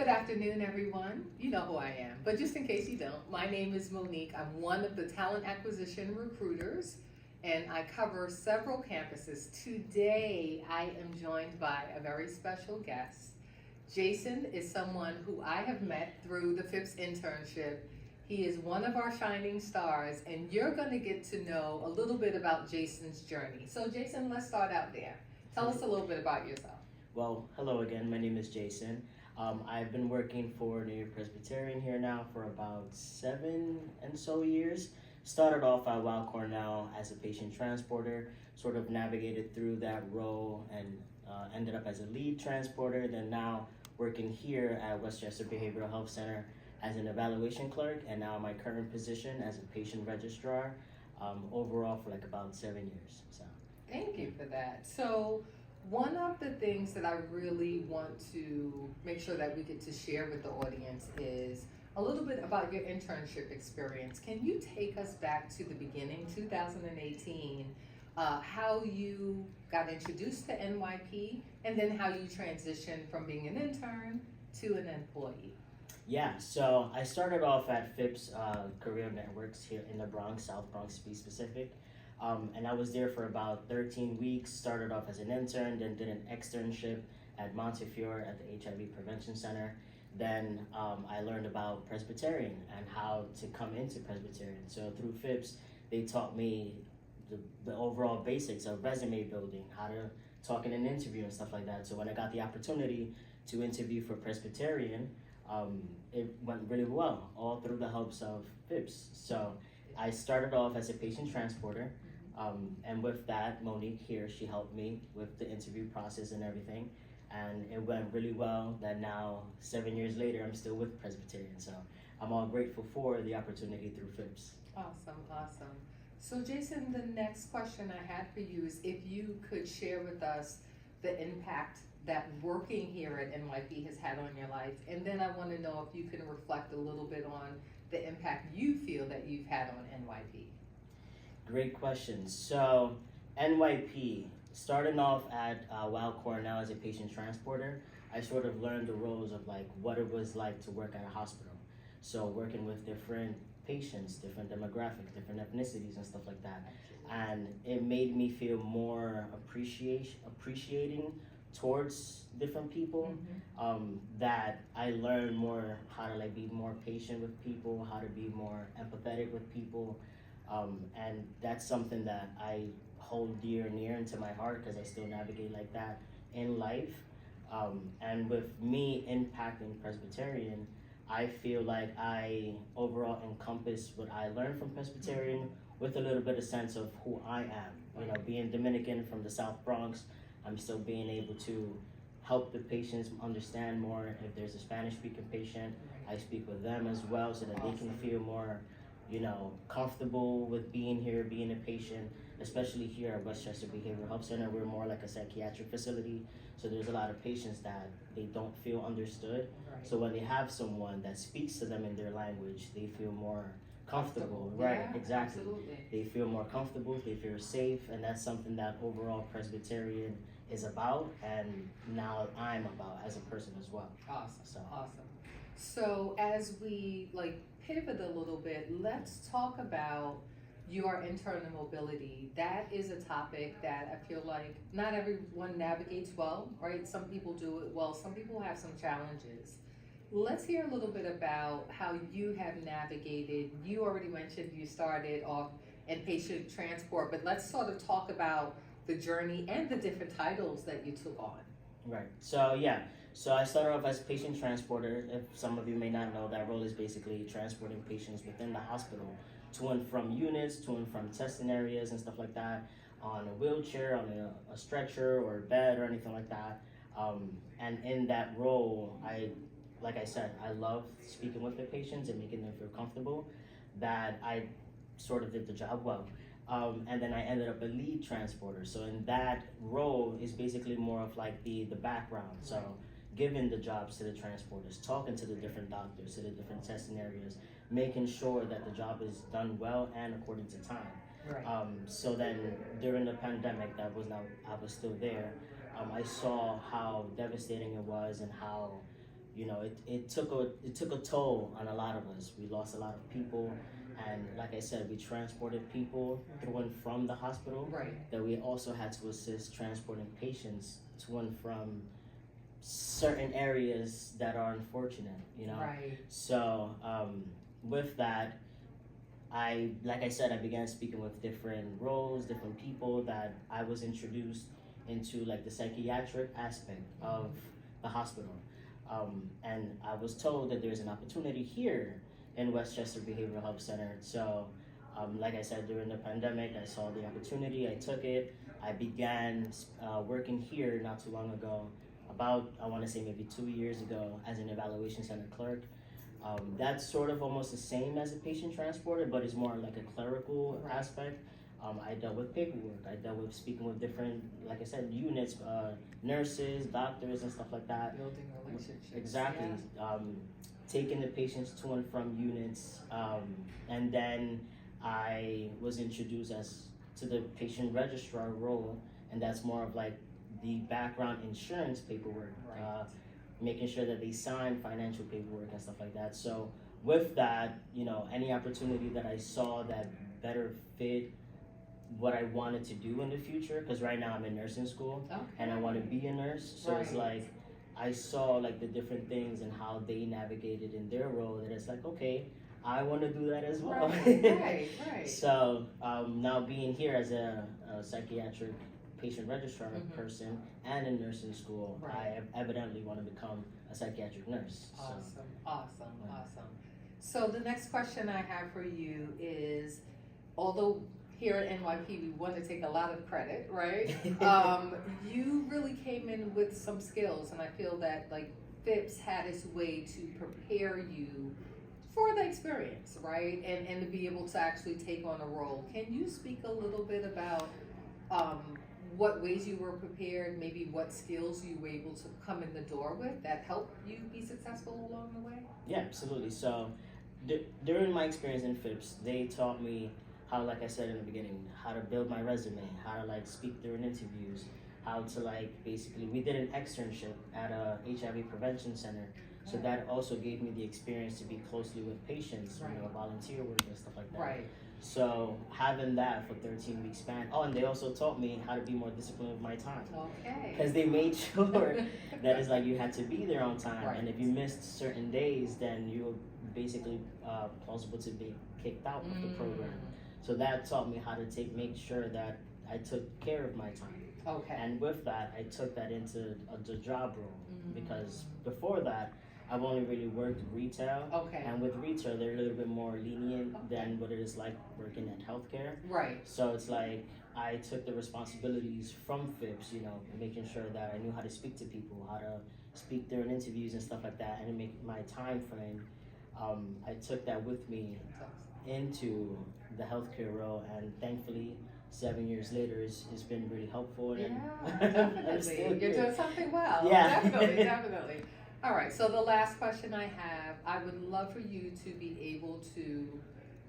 Good afternoon, everyone. You know who I am, but just in case you don't, my name is Monique. I'm one of the talent acquisition recruiters, and I cover several campuses. Today, I am joined by a very special guest. Jason is someone who I have met through the FIPS internship. He is one of our shining stars, and you're going to get to know a little bit about Jason's journey. So, Jason, let's start out there. Tell us a little bit about yourself. Well, hello again. My name is Jason. I've been working for New York Presbyterian here now for about 7 and so years. Started off at Weill Cornell as a patient transporter, sort of navigated through that role and ended up as a lead transporter. Then now working here at Westchester Behavioral Health Center as an evaluation clerk, and now my current position as a patient registrar, overall for like about 7 years. So. Thank you for that. So, one of the things that I really want to make sure that we get to share with the audience is a little bit about your internship experience. Can you take us back to the beginning, 2018, how you got introduced to NYP, and then how you transitioned from being an intern to an employee? Yeah, so I started off at FIPS Career Networks here in the Bronx, South Bronx to be specific. And I was there for about 13 weeks, started off as an intern, then did an externship at Montefiore at the HIV Prevention Center. Then I learned about Presbyterian and how to come into Presbyterian. So through FIPS, they taught me the overall basics of resume building, how to talk in an interview and stuff like that. So when I got the opportunity to interview for Presbyterian, it went really well, all through the helps of FIPS. So I started off as a patient transporter. And with that, Monique here, she helped me with the interview process and everything. And it went really well that now, 7 years later, I'm still with Presbyterian. So I'm all grateful for the opportunity through FIPS. Awesome, awesome. So Jason, the next question I had for you is if you could share with us the impact that working here at NYP has had on your life. And then I want to know if you can reflect a little bit on the impact you feel that you've had on NYP. Great question. So NYP, starting off at Weill Cornell as a patient transporter, I sort of learned the roles of like what it was like to work at a hospital. So working with different patients, different demographics, different ethnicities and stuff like that. And it made me feel more appreciating towards different people. That I learned more how to like be more patient with people, how to be more empathetic with people. And that's something that I hold dear and near into my heart because I still navigate like that in life. And with me impacting Presbyterian, I feel like I overall encompass what I learned from Presbyterian with a little bit of sense of who I am. You know, being Dominican from the South Bronx, I'm still being able to help the patients understand more. If there's a Spanish-speaking patient, I speak with them as well so that they can feel more comfortable with being here, being a patient, especially here at Westchester Behavioral Health Center. We're more like a psychiatric facility, so there's a lot of patients that they don't feel understood. Right. So when they have someone that speaks to them in their language, they feel more comfortable. Right, yeah, exactly. Absolutely. They feel more comfortable, they feel safe, and that's something that overall Presbyterian is about, and now I'm about as a person as well. Awesome, awesome. So as we pivot a little bit, let's talk about your internal mobility. That is a topic that I feel like not everyone navigates well, right? Some people do it well, some people have some challenges. Let's hear a little bit about how you have navigated. You already mentioned you started off in patient transport, but let's sort of talk about the journey and the different titles that you took on. Right. So yeah. So I started off as patient transporter. If some of you may not know, that role is basically transporting patients within the hospital to and from units, to and from testing areas and stuff like that, on a wheelchair, on a stretcher or a bed or anything like that. And in that role, like I said, I love speaking with the patients and making them feel comfortable, that I sort of did the job well. And then I ended up a lead transporter. So in that role is basically more of like the background. So giving the jobs to the transporters, talking to the different doctors, to the different testing areas, making sure that the job is done well and according to time. Right. So then during the pandemic, I was still there. I saw how devastating it was and how it took a toll on a lot of us. We lost a lot of people, and like I said, we transported people through and from the hospital. Right. That we also had to assist transporting patients to and from certain areas that are unfortunate. Right. So with that, like I said, I began speaking with different roles, different people that I was introduced into like the psychiatric aspect of the hospital. And I was told that there's an opportunity here in Westchester Behavioral Health Center. So, like I said, during the pandemic, I saw the opportunity, I took it. I began working here not too long ago, about, I want to say maybe 2 years ago, as an evaluation center clerk. That's sort of almost the same as a patient transporter, but it's more like a clerical Right. aspect. I dealt with paperwork. I dealt with speaking with different, like I said, units, nurses, doctors, and stuff like that. Building relationships. Exactly. Taking the patients to and from units, and then I was introduced to the patient registrar role, and that's more of like the background insurance paperwork, Right. making sure that they sign financial paperwork and stuff like that. So with that, any opportunity that I saw that better fit what I wanted to do in the future, because right now I'm in nursing school Okay. and I want to be a nurse. So it's Right. like I saw like the different things and how they navigated in their role, and it's like, okay, I want to do that as well. Right. So now being here as a psychiatric patient registrar Mhm. person and in nursing school, Right. I evidently want to become a psychiatric nurse. Awesome. So the next question I have for you is, although here at NYP we want to take a lot of credit, right? You really came in with some skills, and I feel that like FIPS had its way to prepare you for the experience, right? And to be able to actually take on a role. Can you speak a little bit about what ways you were prepared, maybe what skills you were able to come in the door with that helped you be successful along the way? Yeah, absolutely. So during my experience in FIPS, they taught me how, like I said in the beginning, how to build my resume, how to like speak during interviews, how to like basically, we did an externship at a HIV prevention center. So that also gave me the experience to be closely with patients, Right. Volunteer work and stuff like that. Right. So having that for 13 weeks span. Oh, and they also taught me how to be more disciplined with my time. Okay. Because they made sure that it's like you had to be there on time, Right. and if you missed certain days, then you were basically plausible to be kicked out of the program. So that taught me how to make sure that I took care of my time. Okay. And with that, I took that into the job role, because before that, I've only really worked retail. Okay. And with retail, they're a little bit more lenient than what it is like working at healthcare. Right. So it's like I took the responsibilities from FIPS, making sure that I knew how to speak to people, how to speak during interviews and stuff like that, and make my time frame. I took that with me into the healthcare role, and thankfully 7 years later it's been really helpful. Yeah, and definitely. You're doing something well. Yeah. Definitely. All right, so the last question I have, I would love for you to be able to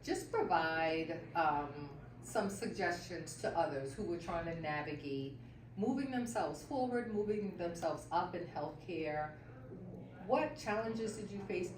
just provide some suggestions to others who are trying to navigate moving themselves forward, moving themselves up in healthcare. What challenges did you face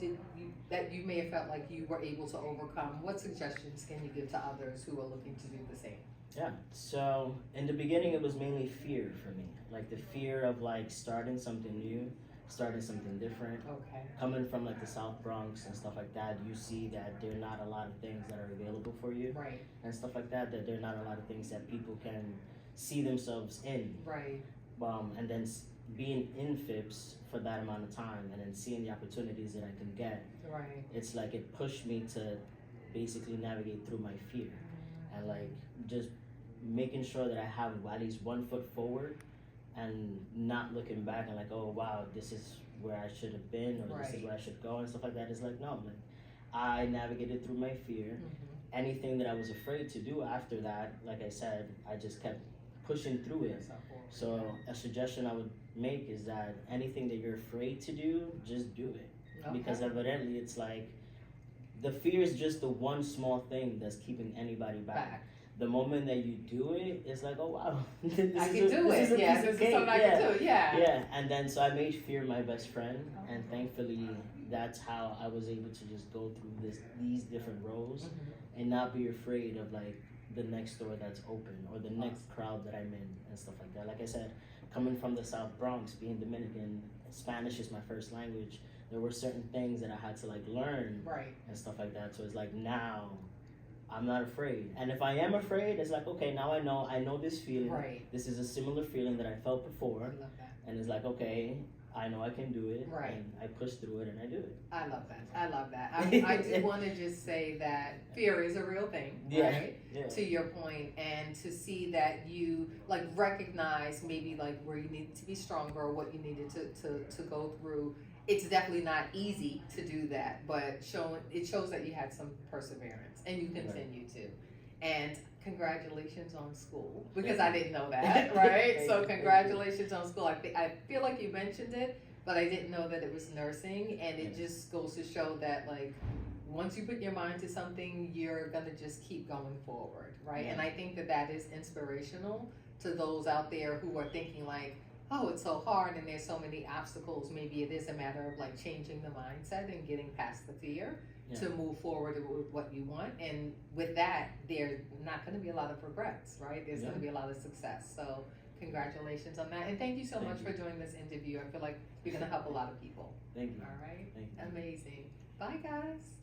that you may have felt like you were able to overcome? What suggestions can you give to others who are looking to do the same? Yeah, so in the beginning it was mainly fear for me, like the fear of like starting something new, starting something different. Okay. Coming from like the South Bronx and stuff like that, you see that there are not a lot of things that are available for you. Right. And stuff like that there are not a lot of things that people can see themselves in. Right. And then being in FIPS for that amount of time, and then seeing the opportunities that I can get, Right. it's like it pushed me to basically navigate through my fear, and like just making sure that I have at least 1 foot forward and not looking back and like, oh wow, this is where I should have been, or this is where I should go and stuff like that. It's like, no, like I navigated through my fear. Anything that I was afraid to do after that, like I said, I just kept pushing through it. So a suggestion I would make is that anything that you're afraid to do, just do it. Because evidently it's like the fear is just the one small thing that's keeping anybody back. the moment that you do it, it's like, oh wow, this I is can do this it. is a Yeah, piece this of is something I cake. can do. Yeah. Yeah, and then so I made fear my best friend, and thankfully that's how I was able to just go through these different roles Mhm. and not be afraid of like the next door that's open or the next crowd that I'm in and stuff like that. Like I said, coming from the South Bronx, being Dominican, Spanish is my first language. There were certain things that I had to like learn Right. and stuff like that. So it's like now I'm not afraid. And if I am afraid, it's like, okay, now I know this feeling. Right. This is a similar feeling that I felt I before. love that. And it's like, okay, I know I can do it. Right. And I push through it and I do it. I love that. I love that. I do want to just say that fear is a real thing, Yeah. right? Yeah. To your point, and to see that you like recognize maybe like where you needed to be stronger or what you needed to go through. It's definitely not easy to do that, but it shows that you had some perseverance and you continue to. And congratulations on school, because I didn't know that, right? So congratulations on school. I feel like you mentioned it, but I didn't know that it was nursing, and it just goes to show that like once you put your mind to something, you're gonna just keep going forward, right? And I think that is inspirational to those out there who are thinking like, oh, it's so hard and there's so many obstacles. Maybe it is a matter of like changing the mindset and getting past the fear to move forward with what you want. And with that, there's not going to be a lot of regrets, right? There's going to be a lot of success. So congratulations on that. And thank you so much for doing this interview. I feel like you're going to help a lot of people. Thank you. All right. Thank you. Amazing. Bye, guys.